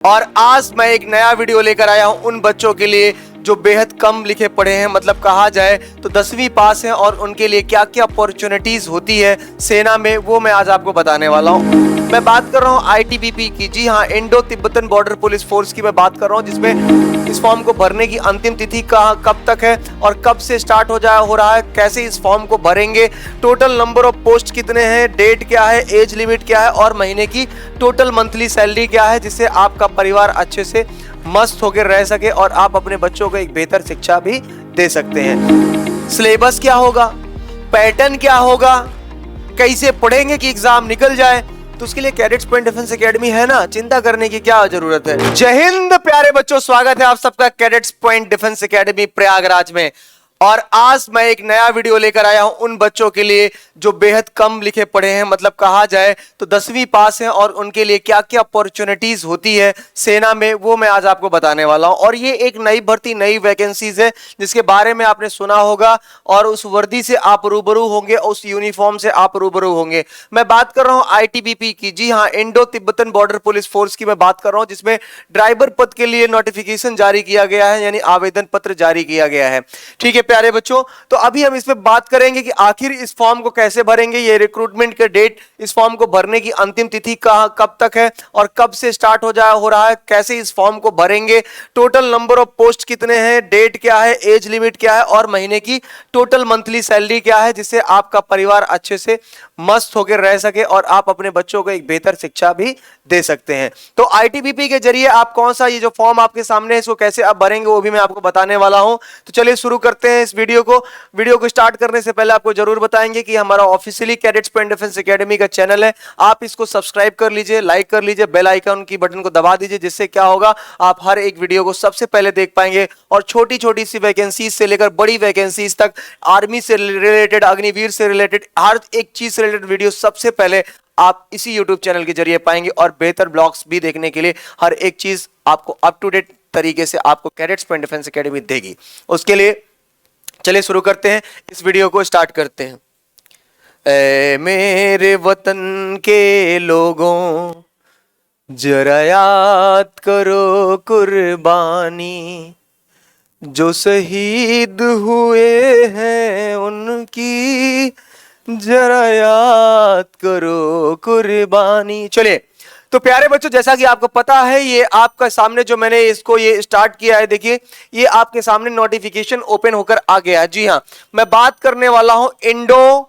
और आज मैं एक नया वीडियो लेकर आया हूं उन बच्चों के लिए जो बेहद कम लिखे पढ़े हैं, मतलब कहा जाए तो 10वीं पास हैं और उनके लिए क्या क्या अपॉर्चुनिटीज होती है सेना में, वो मैं आज आपको बताने वाला हूं। मैं बात कर रहा हूं आईटीबीपी की, जी हां, Indo Tibetan border police force की मैं बात कर रहा हूं, जिसमें इस फॉर्म को भरने की अंतिम तिथि कब तक है और कब से स्टार्ट हो रहा है, कैसे इस फॉर्म को भरेंगे, टोटल नंबर ऑफ पोस्ट कितने हैं, डेट क्या है, एज लिमिट क्या है और महीने की टोटल मंथली सैलरी क्या है, जिससे आपका परिवार अच्छे से मस्त होकर रह सके और आप अपने बच्चों को एक बेहतर शिक्षा भी दे सकते हैं। सिलेबस क्या होगा, पैटर्न क्या होगा, कैसे पढ़ेंगे कि एग्जाम निकल जाए, तो उसके लिए कैडेट्स पॉइंट डिफेंस एकेडमी है ना, चिंता करने की क्या जरूरत है। जय हिंद प्यारे बच्चों, स्वागत है आप सबका cadets point defence academy Prayagraj में। और आज मैं एक नया वीडियो लेकर आया हूं उन बच्चों के लिए जो बेहद कम लिखे पढ़े हैं, मतलब कहा जाए तो 10वीं पास हैं और उनके लिए क्या क्या अपॉर्चुनिटीज होती है सेना में, वो मैं आज आपको बताने वाला हूं। और ये एक नई भर्ती, नई वैकेंसीज है जिसके बारे में आपने सुना होगा और उस वर्दी से आप रूबरू होंगे, उस यूनिफॉर्म से आप रूबरू होंगे। मैं बात कर रहा हूं आईटीबीपी की, जी हां, Indo Tibetan border police force की मैं बात कर रहा हूं, जिसमें ड्राइवर पद के लिए नोटिफिकेशन जारी किया गया है, यानी आवेदन पत्र जारी किया गया है। ठीक है प्यारे बच्चों, तो अभी हम इस पे बात करेंगे कि आखिर इस फॉर्म को कैसे भरेंगे, ये रिक्रूटमेंट के डेट, इस फॉर्म को भरने की अंतिम तिथि कब तक है और कब से स्टार्ट हो रहा है, कैसे इस फॉर्म को भरेंगे, टोटल नंबर ऑफ पोस्ट कितने हैं, डेट क्या है, एज लिमिट क्या है और महीने की टोटल मंथली सैलरी क्या है, जिससे आपका परिवार अच्छे से मस्त होकर रह सके और आप अपने बच्चों को एक बेहतर शिक्षा भी दे सकते हैं। तो आईटीबीपी के जरिए आप कौन सा, ये जो फॉर्म आपके सामने है, इसको कैसे आप भरेंगे वो भी मैं आपको बताने वाला हूं। तो चलिए शुरू करते हैं इस वीडियो को स्टार्ट करने से पहले आपको जरूर बताएंगे कि हमारा officially cadets point defence academy का चैनल है, आप इसको सब्सक्राइब कर लीजिए, लाइक कर लीजिए, बेल आइकन की बटन को दबा दीजिए, जिससे क्या होगा, आप हर एक वीडियो को सबसे पहले देख पाएंगे और छोटी छोटी सी वैकेंसीज से लेकर बड़ी वैकेंसीज तक, आर्मी से रिलेटेड, अग्निवीर से रिलेटेड, हर एक चीज से रिलेटेड वीडियो सबसे पहले आप इसी यूट्यूब चैनल के जरिए पाएंगे। और बेहतर ब्लॉग्स भी देखने के लिए हर एक चीज आपको अप टू डेट तरीके से आपको कैडेट्स पॉइंट डिफेंस एकेडमी देगी। उसके लिए चलिए शुरू करते हैं, इस वीडियो को स्टार्ट करते हैं। ऐ मेरे वतन के लोगों, जरा याद करो कुर्बानी, जो शहीद हुए हैं उनकी, जरा याद करो कुर्बानी। चलिए, तो प्यारे बच्चों, जैसा कि आपको पता है, ये आपका सामने जो मैंने इसको ये स्टार्ट किया है, देखिए ये आपके सामने नोटिफिकेशन ओपन होकर आ गया है। जी हां, मैं बात करने वाला हूं Indo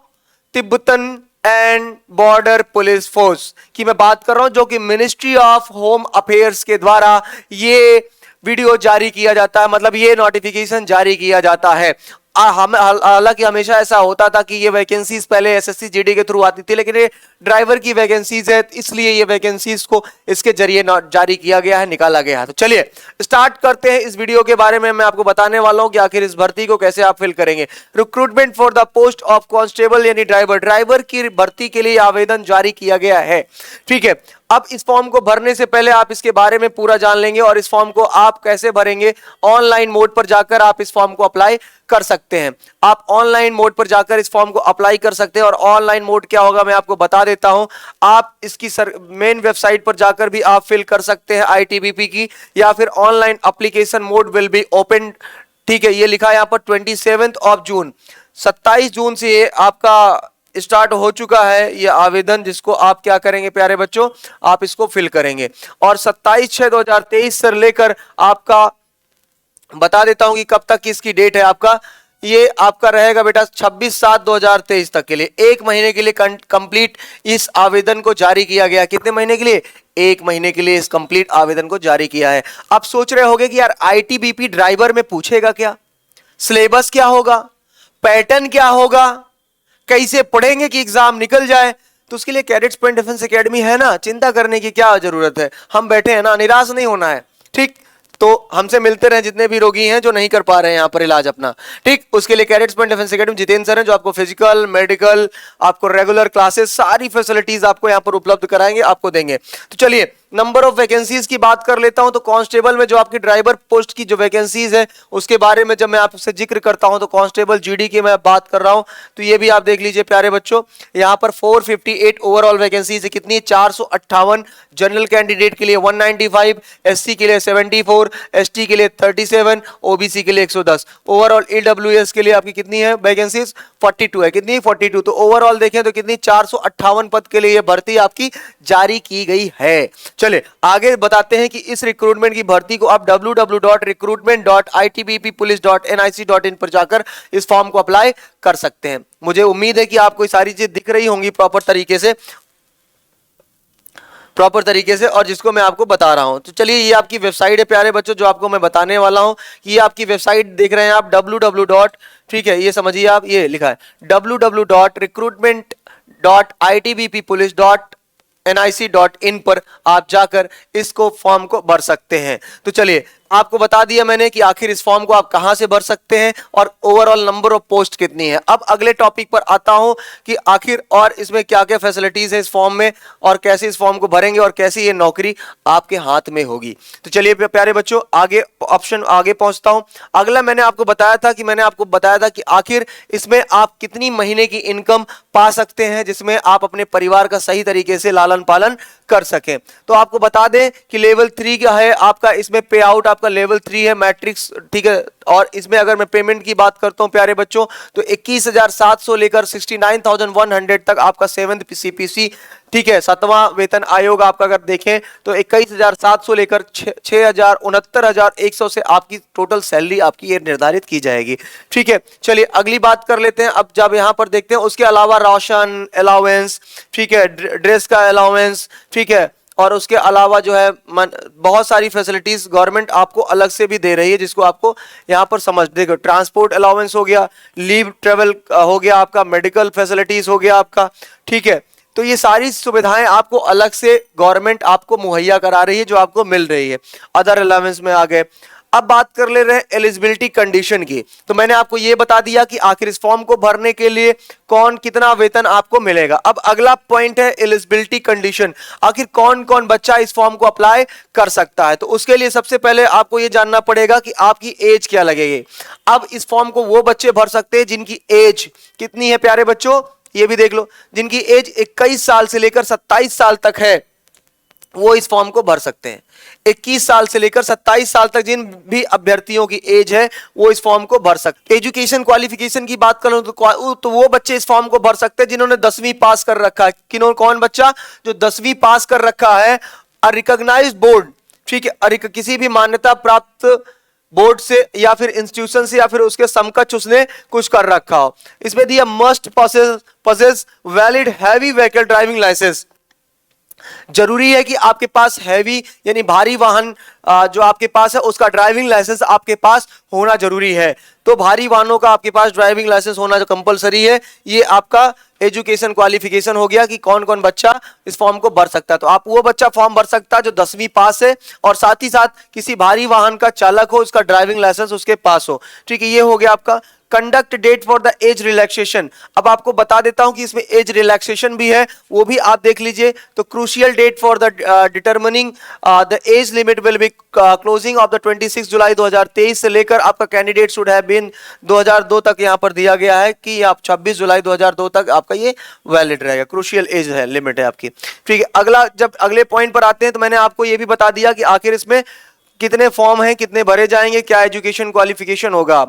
Tibetan and border police force की मैं बात कर रहा हूं, जो कि मिनिस्ट्री ऑफ होम अफेयर्स के द्वारा ये वीडियो जारी किया जाता है, मतलब ये नोटिफिकेशन जारी किया जाता है। हालांकि हमेशा ऐसा होता था कि ये वैकेंसीज पहले एसएससी जीडी के थ्रू आती थी, लेकिन ये ड्राइवर की वैकेंसीज है, इसलिए ये वैकेंसीज को इसके जरिए जारी किया गया है, निकाला गया है। तो चलिए स्टार्ट करते हैं। इस वीडियो के बारे में मैं आपको बताने वाला हूं कि आखिर इस भर्ती को कैसे आप फिल करेंगे। Recruitment for the post of constable, यानी ड्राइवर की भर्ती के लिए आवेदन जारी किया गया है। ठीक है, अब इस फॉर्म को भरने से पहले आप इसके बारे में पूरा जान लेंगे और इस फॉर्म को आप कैसे भरेंगे। ऑनलाइन मोड पर जाकर आप इस फॉर्म को अप्लाई कर सकते हैं। आप ऑनलाइन मोड पर जाकर इस फॉर्म को अप्लाई कर सकते हैं और ऑनलाइन मोड क्या होगा मैं आपको बता देता हूं। आप इसकी मेन वेबसाइट पर जाकर भी आप फिल कर सकते हैं आईटीबीपी की, या फिर online application mode will be open. ठीक है, ये लिखा है यहां पर 27 जून, 27 जून से ये आपका स्टार्ट हो चुका है ये आवेदन, जिसको आप क्या करेंगे प्यारे बच्चों, आप इसको फिल करेंगे। और 27/6/2023 से लेकर आपका बता देता हूं कि कब तक की इसकी डेट है आपका, ये आपका रहेगा बेटा 26/7/2023 तक के लिए, एक महीने के लिए कंप्लीट इस आवेदन को जारी किया गया। कितने महीने के लिए? एक महीने के लिए इस कंप्लीट आवेदन को जारी किया है। आप सोच रहे होंगे कि यार आईटीबीपी ड्राइवर में पूछेगा क्या, सिलेबस क्या होगा, पैटर्न क्या होगा, कैसे पढ़ेंगे कि एग्जाम निकल जाए, तो उसके लिए कैडेट्स पॉइंट डिफेंस एकेडमी है ना, चिंता करने की क्या जरूरत है। हम बैठे हैं ना, निराश नहीं होना है। ठीक, तो हमसे मिलते रहे जितने भी रोगी हैं जो नहीं कर पा रहे हैं यहाँ पर इलाज अपना। ठीक, उसके लिए cadets point defence academy Jitendra sir हैं, जो आपको फिजिकल, मेडिकल, आपको रेगुलर क्लासेस, सारी फैसिलिटीज आपको यहाँ पर उपलब्ध कराएंगे, आपको देंगे। तो चलिए नंबर ऑफ वैकेंसीज की बात कर लेता हूं तो कांस्टेबल में जो आपकी ड्राइवर पोस्ट की जो वैकेंसीज है उसके बारे में जब मैं आपसे जिक्र करता हूं तो कांस्टेबल जीडी की मैं बात कर रहा हूं, तो ये भी आप देख लीजिए प्यारे बच्चों, यहां पर 458 ओवरऑल वैकेंसीज है। कितनी? 458। जनरल कैंडिडेट के लिए 195, एससी के लिए 74, एसटी के लिए 37, ओबीसी के लिए 110। ओवरऑल ईडब्ल्यूएस के लिए आपकी कितनी है वैकेंसीज? 42 है। कितनी? 42। तो ओवरऑल देखें तो कितनी? 458 पद के लिए भर्ती आपकी जारी की गई है। चलिए आगे बताते हैं कि इस रिक्रूटमेंट की भर्ती को आप www.recruitment.itbppolice.nic.in पर जाकर इस फॉर्म को अप्लाई कर सकते हैं। मुझे उम्मीद है कि आपको सारी चीज दिख रही होंगी प्रॉपर तरीके से और जिसको मैं आपको बता रहा हूं। तो चलिए ये आपकी वेबसाइट है प्यारे बच्चों, जो आपको मैं बताने वाला हूं कि ये आपकी वेबसाइट देख रहे हैं आप www. ठीक है, ये समझिए आप, ये लिखा है www.recruitment.itbppolice.nic.in पर आप जाकर इसको फॉर्म को भर सकते हैं। तो चलिए आपको बता दिया मैंने कि आखिर इस फॉर्म को आप कहां से भर सकते हैं और ओवरऑल नंबर ऑफ पोस्ट कितनी है। अब अगले टॉपिक पर आता हूं कि आखिर और इसमें क्या क्या फैसिलिटीज है इस फॉर्म में और कैसे इस फॉर्म को भरेंगे और कैसे ये नौकरी आपके हाथ में होगी। तो चलिए प्यारे बच्चों आगे पहुंचता हूं। अगला मैंने आपको बताया था कि आखिर इसमें आप कितनी महीने की इनकम पा सकते हैं जिसमें आप अपने परिवार का सही तरीके से लालन पालन कर सकें। तो आपको बता दें कि लेवल 3 का है आपका, इसमें पे आउट आपका लेवल 3 है मैट्रिक्स, ठीक है। और इसमें अगर मैं पेमेंट की बात करता हूं प्यारे बच्चों तो 21,700 लेकर 69,100 तक आपका 7th CPC, ठीक है, 7वां वेतन आयोग आपका अगर देखें तो 21,700 लेकर 6,69,100 से आपकी टोटल सैलरी आपकी ये निर्धारित की जाएगी। ठीक है, चलिए अगली बात कर लेते हैं। अब जब यहां पर देखते हैं उसके अलावा राशन अलाउंस, ठीक है, ड्रेस का अलाउंस, ठीक है, और उसके अलावा जो है बहुत सारी फैसिलिटीज गवर्नमेंट आपको अलग से भी दे रही है जिसको आपको यहां पर समझ देखो। ट्रांसपोर्ट अलाउंस हो गया, लीव ट्रेवल हो गया आपका, मेडिकल फैसिलिटीज हो गया आपका, ठीक है। तो ये सारी सुविधाएं आपको अलग से गवर्नमेंट आपको मुहैया करा रही है जो आपको मिल रही है। अदर अलाउंस में आ गए। अब बात कर ले रहे हैं एलिजिबिलिटी कंडीशन की। तो मैंने आपको ये बता दिया कि आखिर इस फॉर्म को भरने के लिए कौन कितना वेतन आपको मिलेगा। अब अगला पॉइंट है एलिजिबिलिटी कंडीशन। आखिर कौन कौन बच्चा इस फॉर्म को अप्लाई कर सकता है। तो उसके लिए सबसे पहले आपको ये जानना पड़ेगा कि आपकी एज क्या लगेगी। अब इस फॉर्म को वो बच्चे भर सकते हैं जिनकी एज कितनी है प्यारे बच्चों, ये भी देख लो, जिनकी एज 21 साल से लेकर 27 साल तक है वो इस फॉर्म को भर सकते हैं। 21 साल से लेकर 27 साल तक जिन भी अभ्यर्थियों की एज है वो इस फॉर्म को भर सकते हैं। एजुकेशन क्वालिफिकेशन की बात करूं तो वो बच्चे इस फॉर्म को भर सकते हैं जिन्होंने 10वीं पास कर रखा है। कौन बच्चा? जो 10वीं पास कर रखा है, रिकॉग्नाइज्ड बोर्ड, ठीक है, किसी भी मान्यता प्राप्त बोर्ड से या फिर इंस्टीट्यूशन से या फिर उसके समकक्ष उसने कुछ कर रखा हो। इसमें दिया must possess valid heavy vehicle driving licence. जरूरी है कि आपके पास हैवी यानी भारी वाहन जो आपके पास है उसका ड्राइविंग लाइसेंस आपके पास होना जरूरी है। तो भारी वाहनों का आपके पास ड्राइविंग लाइसेंस होना जो कंपलसरी है। ये आपका एजुकेशन क्वालिफिकेशन हो गया कि कौन कौन बच्चा इस फॉर्म को भर सकता है। तो आप वो बच्चा फॉर्म भर सकता है जो 10वीं पास है और साथ ही साथ किसी भारी वाहन का चालक हो, उसका ड्राइविंग लाइसेंस उसके पास हो। ठीक है, ये हो गया आपका। Conduct date for the age relaxation. अब आपको बता देता हूं कि इसमें एज रिलैक्सेशन भी है, वो भी आप देख लीजिए। तो crucial date for the determining the age limit will be closing of the 26 July 2023 से लेकर आपका कैंडिडेट शुड हैव बीन 2002 तक यहां पर दिया गया है कि आप 26 जुलाई 2002 तक आपका ये वैलिड रहेगा। क्रूशियल एज है, लिमिट है आपकी। ठीक है, जब अगले पॉइंट पर आते हैं तो मैंने आपको ये भी बता दिया कि आखिर इसमें कितने फॉर्म हैं, कितने भरे जाएंगे, क्या एजुकेशन क्वालिफिकेशन होगा।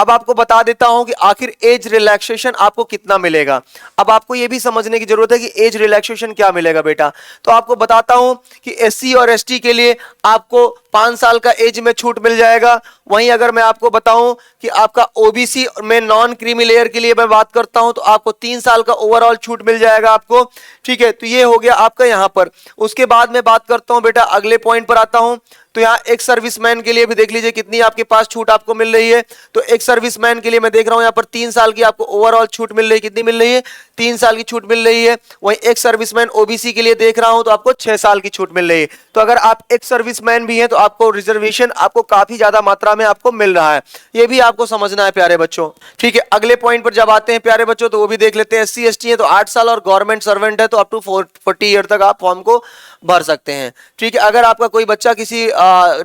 अब आपको बता देता हूं कि आखिर एज रिलैक्सेशन आपको कितना मिलेगा। अब आपको यह भी समझने की जरूरत है कि एज रिलैक्सेशन क्या मिलेगा बेटा। तो आपको बताता हूं कि एससी और एसटी के लिए आपको 5 साल का एज में छूट मिल जाएगा। वहीं अगर मैं आपको बताऊं कि आपका ओबीसी में नॉन क्रीमी लेयर के लिए मैं बात करता हूं तो आपको 3 साल का ओवरऑल छूट मिल जाएगा आपको। ठीक है, तो ये हो गया आपका यहां पर। उसके बाद मैं बात करता हूं बेटा, अगले पॉइंट पर आता हूं। तो यहाँ एक सर्विसमैन के लिए भी देख लीजिए कितनी आपके पास छूट आपको मिल रही है। तो एक सर्विसमैन के लिए मैं देख रहा हूं यहाँ पर 3 साल की आपको ओवरऑल छूट मिल रही है। कितनी मिल रही है? 3 साल की छूट मिल रही है। वहीं एक्स सर्विसमैन ओबीसी के लिए देख रहा हूं तो आपको 6 साल की छूट मिल रही है। तो अगर आप एक्स सर्विसमैन भी हैं तो आपको रिजर्वेशन आपको काफी ज्यादा मात्रा में आपको मिल रहा है, ये भी आपको समझना है प्यारे बच्चों। ठीक है, अगले पॉइंट पर जब आते हैं प्यारे बच्चों तो वो भी देख लेते हैं। एससी एसटी है तो 8 साल और गवर्नमेंट सर्वेंट है तो अप टू 40 ईयर तक आप फॉर्म को भर सकते हैं। ठीक है, अगर आपका कोई बच्चा किसी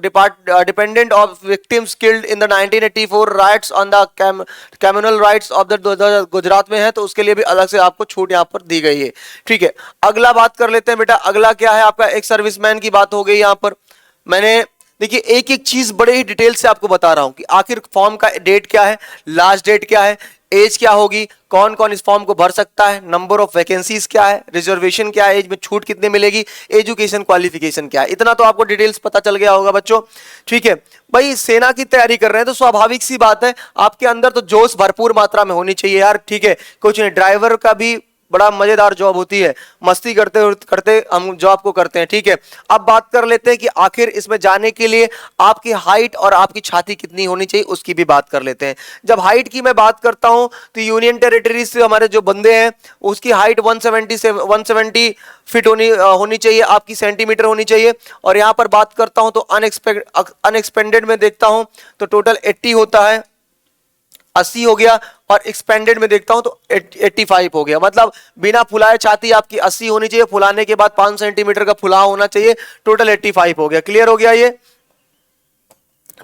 dependent of victims killed in the 1984 rights on the communal riots of the Gujarat में है तो उसके लिए भी अलग से आपको छूट यहाँ पर दी गई है। ठीक है, अगला बात कर लेते हैं बेटा। अगला क्या है आपका, एक सर्विसमैन की बात हो गई यहाँ पर। मैंने देखिए एक एक चीज बड़े ही डिटेल से आपको बता रहा हूं कि आखिर फॉर्म का डेट क्या है, लास्ट डेट क्या है, एज क्या होगी, कौन कौन इस फॉर्म को भर सकता है, नंबर ऑफ वैकेंसीज क्या है, रिजर्वेशन क्या है, एज में छूट कितनी मिलेगी, एजुकेशन क्वालिफिकेशन क्या है, इतना तो आपको डिटेल्स पता चल गया होगा बच्चों। ठीक है भाई, सेना की तैयारी कर रहे हैं तो स्वाभाविक सी बात है आपके अंदर तो जोश भरपूर मात्रा में होनी चाहिए यार। ठीक है, कुछ नहीं, ड्राइवर का भी बड़ा मजेदार जॉब होती है, मस्ती करते करते हम जॉब को करते हैं। ठीक है, अब बात कर लेते हैं कि आखिर इसमें जाने के लिए आपकी हाइट और आपकी छाती कितनी होनी चाहिए, उसकी भी बात कर लेते हैं। जब हाइट की मैं बात करता हूं तो यूनियन टेरिटरी से हमारे जो बंदे हैं उसकी हाइट 170 फीट होनी चाहिए, आपकी सेंटीमीटर होनी चाहिए। और यहां पर बात करता हूं तो अनएक्सपेंडेड में देखता हूं तो टोटल 80 होता है, 80 हो गया, और एक्सपेंडेड में देखता हूं तो 85 हो गया। मतलब बिना फुलाए छाती आपकी 80 होनी चाहिए, फुलाने के बाद 5 सेंटीमीटर का फुलाव होना चाहिए, टोटल 85 हो गया। क्लियर हो गया ये?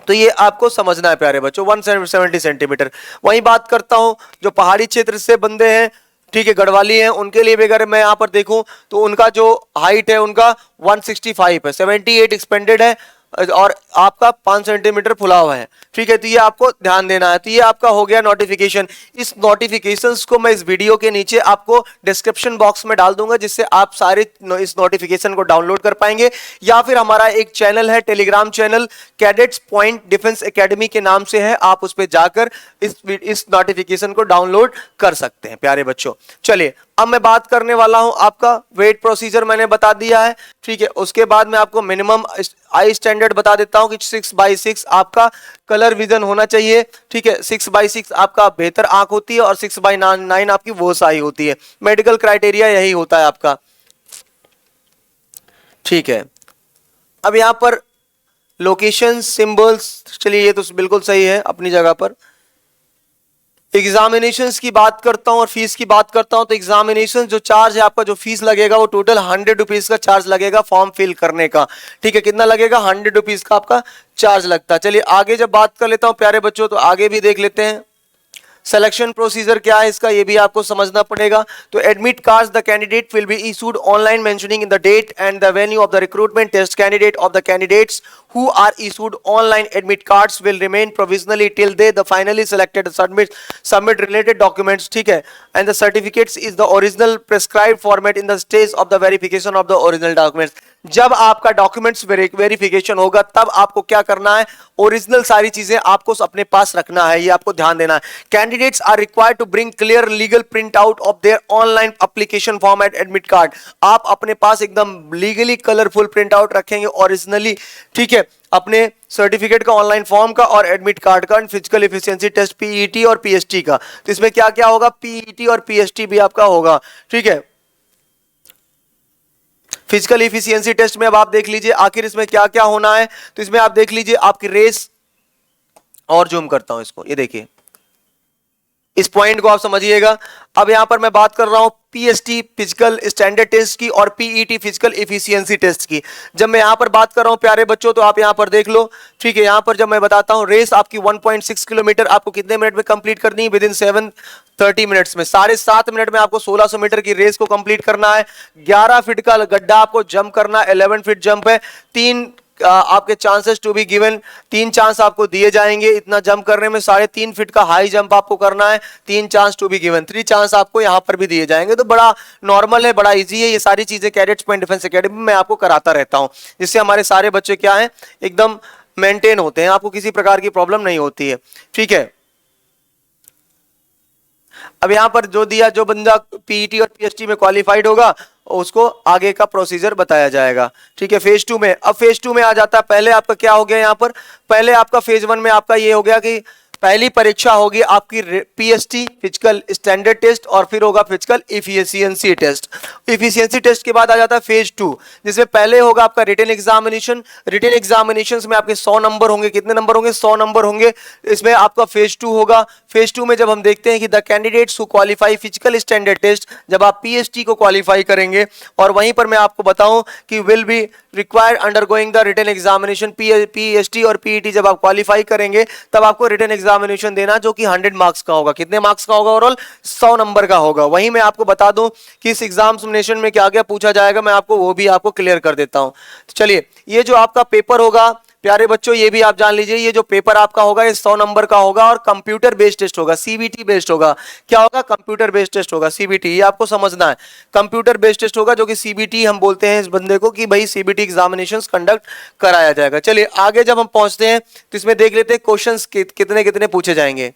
तो ये आपको समझना है प्यारे बच्चों, 170 सेंटीमीटर। वहीं बात करता हूं जो पहाड़ी क्षेत्र से बंदे हैं, ठीक है, गढ़वाली हैं, उनके लिए भी अगर मैं यहां पर देखूं तो उनका जो हाइट है उनका 165 है, 78 एक्सपेंडेड है और आपका 5 सेंटीमीटर फुला हुआ है। ठीक है, तो ये आपको ध्यान देना है। तो ये आपका हो गया नोटिफिकेशन। इस नोटिफिकेशंस को मैं इस वीडियो के नीचे आपको डिस्क्रिप्शन बॉक्स में डाल दूंगा, जिससे आप सारे इस नोटिफिकेशन को डाउनलोड कर पाएंगे। या फिर हमारा एक चैनल है, Telegram channel cadets point defence academy के नाम से है, आप उस पर जाकर इस नोटिफिकेशन को डाउनलोड कर सकते हैं प्यारे बच्चों। चलिए अब मैं बात करने वाला हूं आपका वेट प्रोसीजर मैंने बता दिया है। ठीक है, उसके बाद मैं आपको मिनिमम आई स्टैंडर्ड बता देता हूं कि 6/6 आपका कलर विजन होना चाहिए। ठीक है, 6/6 आपका बेहतर आंख होती है और 6/9 आपकी वो साई होती है। मेडिकल क्राइटेरिया यही होता है आपका। ठीक है, अब यहां पर लोकेशन सिंबल्स, चलिए ये तो बिल्कुल सही है अपनी जगह पर। एग्जामिनेशंस की बात करता हूं और फीस की बात करता हूं तो एग्जामिनेशन जो चार्ज है आपका, जो फीस लगेगा वो टोटल 100 रुपीज का चार्ज लगेगा फॉर्म फिल करने का। ठीक है, कितना लगेगा? 100 रुपीज का आपका चार्ज लगता है। चलिए आगे जब बात कर लेता हूं प्यारे बच्चों तो आगे भी देख लेते हैं। सिलेक्शन प्रोसीजर क्या है इसका, ये भी आपको समझना पड़ेगा। तो admit cards the candidate will be issued online mentioning in the date and the venue of the recruitment test candidate of the candidates who are issued online admit cards will remain provisionally till they the finally selected submit related documents. ठीक है, and the certificates is the original prescribed format in the stage of the verification of the original documents. जब आपका documents verification होगा तब आपको क्या करना है, ओरिजिनल सारी चीजें आपको अपने पास रखना है, ये आपको ध्यान देना है। Candidates are required to bring clear legal print out of their online application form at admit card. आप अपने पास एकदम लीगली कलरफुल प्रिंट आउट रखेंगे ओरिजिनली। ठीक है, अपने सर्टिफिकेट का, ऑनलाइन फॉर्म का और एडमिट कार्ड का, फिजिकल एफिशिएंसी टेस्ट पीईटी और पीएसटी का। तो इसमें क्या क्या होगा, पीईटी और पीएसटी भी आपका होगा। ठीक है, फिजिकल एफिशिएंसी टेस्ट में अब आप देख लीजिए आखिर इसमें क्या क्या होना है। तो इसमें आप देख लीजिए आपकी रेस, और जूम करता हूं इसको, ये देखिए इस पॉइंट को आप समझिएगा। अब यहां पर मैं बात कर रहा हूं पीएसटी फिजिकल स्टैंडर्ड टेस्ट की और पीईटी फिजिकल एफिशिएंसी टेस्ट की। जब मैं यहां पर बात कर रहा हूं प्यारे बच्चों तो आप यहां पर देख लो। ठीक है, यहां पर जब मैं बताता हूं रेस आपकी 1.6 किलोमीटर आपको कितने मिनट में कंप्लीट करनी है, विद इन 7:30 मिनट्स में। 7.5 मिनट में आपको 1600 मीटर की रेस को कंप्लीट करना है। 11 फीट का गड्ढा आपको जंप करना है, 11 फीट जंप है। 3 आपके chances to be given, 3 chance आपको दिए जाएंगे इतना जंप करने में। 3.5 फीट का हाई जंप आपको करना है, 3 chance to be given, 3 chance आपको यहां पर भी दिए जाएंगे। तो बड़ा नॉर्मल है, बड़ा इजी है। ये सारी चीजें कैडेट्स पॉइंट डिफेंस एकेडमी में आपको कराता रहता हूं, जिससे हमारे सारे बच्चे क्या हैं, एकदम मेंटेन होते हैं, आपको किसी प्रकार की प्रॉब्लम नहीं होती है। ठीक है, अब यहां पर जो दिया, जो बंदा पीईटी और पीएसटी में क्वालिफाइड होगा उसको आगे का प्रोसीजर बताया जाएगा। ठीक है, फेज 2 में, अब फेज 2 में आ जाता है। पहले आपका क्या हो गया, यहां पर पहले आपका फेज 1 में आपका ये हो गया कि पहली परीक्षा होगी आपकी पीएसटी फिजिकल स्टैंडर्ड टेस्ट और फिर होगा physical efficiency test. Efficiency test के बाद आ जाता है फेज 2, जिसमें पहले होगा आपका रिटन एग्जामिनेशन। रिटन एग्जामिनेशन में आपके 100 नंबर होंगे। कितने नंबर होंगे? 100 नंबर होंगे। इसमें आपका फेज 2 होगा। फेज 2 में जब हम देखते हैं कि the candidates who qualify physical standard test, जब आप पीएसटी को क्वालिफाई करेंगे और वहीं पर मैं आपको बताऊं कि will be required undergoing the written examination PST और पीईटी जब आप क्वालिफाई करेंगे तब आपको रिटन एग्जामिनेशन देना जो कि 100 मार्क्स का होगा। कितने मार्क्स का होगा? ओवरऑल 100 नंबर का होगा। वहीं मैं आपको बता दूं कि इस एग्जामिनेशन में क्या क्या पूछा जाएगा, मैं आपको वो भी आपको क्लियर कर देता हूं। तो चलिए, ये जो आपका पेपर होगा प्यारे बच्चों, ये भी आप जान लीजिए, ये जो पेपर आपका होगा ये 100 नंबर का होगा और कंप्यूटर बेस्ड टेस्ट होगा, सीबीटी बेस्ड होगा। क्या होगा? कंप्यूटर बेस्ड टेस्ट होगा, सीबीटी, ये आपको समझना है। कंप्यूटर बेस्ड टेस्ट होगा जो कि सीबीटी हम बोलते हैं इस बंदे को कि भाई सीबीटी एग्जामिनेशंस कंडक्ट कराया जाएगा। चलिए आगे जब हम पहुंचते हैं तो इसमें देख लेते हैं क्वेश्चंस कितने कितने पूछे जाएंगे।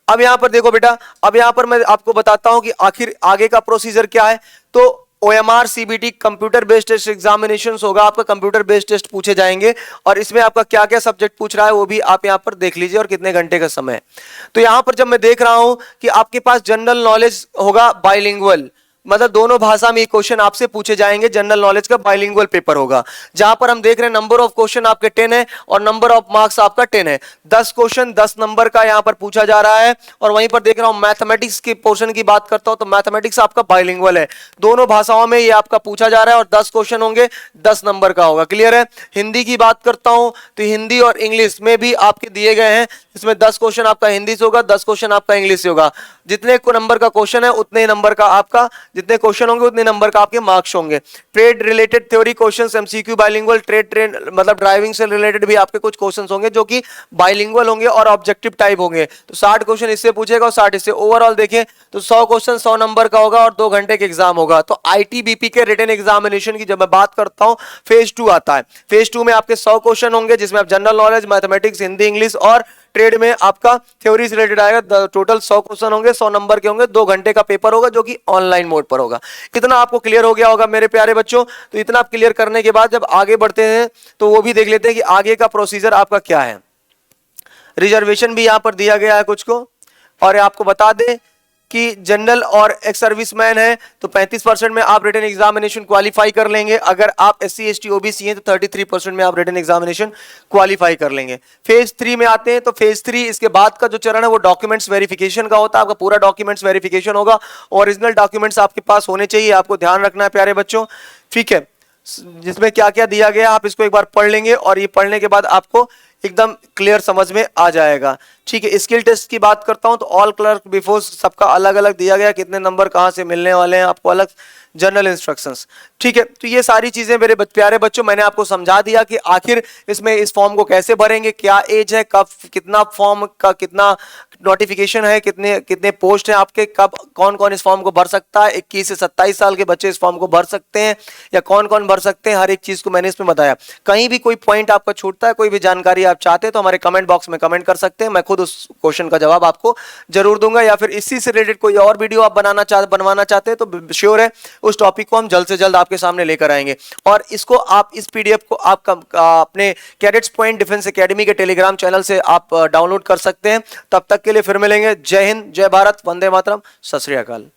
अब यहां पर देखो बेटा, अब यहां पर मैं आपको बताता हूं कि आखिर आगे का प्रोसीजर क्या है। तो OMR CBT computer based test examinations होगा, आपका कंप्यूटर बेस्ड टेस्ट पूछे जाएंगे और इसमें आपका क्या क्या सब्जेक्ट पूछ रहा है वो भी आप यहां पर देख लीजिए और कितने घंटे का समय है। तो यहां पर जब मैं देख रहा हूं कि आपके पास जनरल नॉलेज होगा बाइलिंगुअल, मतलब दोनों भाषा में ये क्वेश्चन आपसे पूछे जाएंगे। जनरल नॉलेज का बाइलिंगुअल पेपर होगा जहां पर हम देख रहे हैं नंबर ऑफ क्वेश्चन आपके 10 है और नंबर ऑफ मार्क्स आपका 10 है। 10 क्वेश्चन 10 नंबर का यहां पर पूछा जा रहा है। और वहीं पर देख रहा हूं मैथमेटिक्स के पोर्शन की बात करता हूं तो मैथमेटिक्स आपका बाइलिंगुअल है, दोनों भाषाओं में ये आपका पूछा जा रहा है और 10 क्वेश्चन होंगे, 10 नंबर का होगा। क्लियर है? हिंदी की बात करता हूं तो हिंदी और इंग्लिश में भी आपके दिए गए हैं, इसमें 10 क्वेश्चन आपका हिंदी से होगा, 10 क्वेश्चन आपका इंग्लिश से होगा। जितने को नंबर का क्वेश्चन है उतने नंबर का आपका, जितने क्वेश्चन होंगे उतने नंबर का आपके मार्क्स होंगे। Trade related theory questions MCQ bilingual, trade मतलब ड्राइविंग से रिलेटेड भी आपके कुछ क्वेश्चंस होंगे जो कि बाइलिंगुअल होंगे और ऑब्जेक्टिव टाइप होंगे। तो 60 क्वेश्चन इससे पूछेगा और 60 इससे। ओवरऑल देखें तो 100 क्वेश्चन 100 नंबर का होगा और 2 घंटे का एग्जाम होगा। तो आईटीबीपी के रिटन एग्जामिनेशन की जब मैं बात करता हूं फेज 2 आता है। फेज 2 में आपके 100 क्वेश्चन होंगे जिसमें आप general knowledge, mathematics, Hindi, English और ट्रेड में आपका थ्योरी से रिलेटेड आएगा। टोटल 100 क्वेश्चन होंगे, 100 नंबर के होंगे, 2 घंटे का पेपर होगा जो कि ऑनलाइन मोड पर होगा। इतना आपको क्लियर हो गया होगा मेरे प्यारे बच्चों। तो इतना आप क्लियर करने के बाद जब आगे बढ़ते हैं तो वो भी देख लेते हैं कि आगे का प्रोसीजर आपका क्या है। रिजर्वेशन भी यहां पर दिया गया है कुछ को, और आपको बता दें कि जनरल और एक्स सर्विसमैन है तो 35% में आप रिटन एग्जामिनेशन क्वालिफाई कर लेंगे। अगर आप SC ST OBC हैं तो 33% में आप रिटन एग्जामिनेशन क्वालिफाई कर लेंगे। फेज 3 में आते हैं तो फेज 3 इसके बाद का जो चरण है वो डॉक्यूमेंट्स वेरिफिकेशन का होता है। आपका पूरा डॉक्यूमेंट्स वेरिफिकेशन होगा, ओरिजिनल डॉक्यूमेंट्स आपके पास होने चाहिए, आपको ध्यान रखना है प्यारे बच्चों। ठीक है, जिसमें क्या क्या दिया गया आप इसको एक बार पढ़ लेंगे और ये पढ़ने के बाद आपको एकदम क्लियर समझ में आ जाएगा। ठीक है, स्किल टेस्ट की बात करता हूं तो ऑल क्लर्क बिफोर सबका अलग अलग दिया गया, कितने नंबर कहां से मिलने वाले हैं आपको, अलग जनरल इंस्ट्रक्शंस। ठीक है, तो ये सारी चीजें मेरे प्यारे बच्चों मैंने आपको समझा दिया कि आखिर इसमें इस फॉर्म को कैसे भरेंगे, क्या एज है, कब कितना फॉर्म का कितना नोटिफिकेशन है, कितने कितने पोस्ट हैं आपके, कब कौन कौन इस फॉर्म को भर सकता है। 21 से 27 साल के बच्चे इस फॉर्म को भर सकते हैं या कौन कौन भर सकते हैं, हर एक चीज को मैंने इसमें बताया। कहीं भी कोई पॉइंट आपका छूटता है, कोई भी जानकारी आप चाहते हैं तो हमारे कमेंट बॉक्स में कमेंट कर सकते हैं, मैं खुद उस क्वेश्चन का जवाब आपको जरूर दूंगा। या फिर इसी से रिलेटेड कोई और वीडियो आप बनवाना चाहते हैं तो श्योर है उस टॉपिक को हम जल्द से जल्द आपके सामने लेकर आएंगे। और इसको आप इस PDF को आप अपने कैडेट्स पॉइंट डिफेंस एकेडमी के टेलीग्राम चैनल से आप डाउनलोड कर सकते हैं। तब तक के लिए फिर मिलेंगे। जय हिंद, जय भारत, वंदे मातरम, सत श्री अकाल।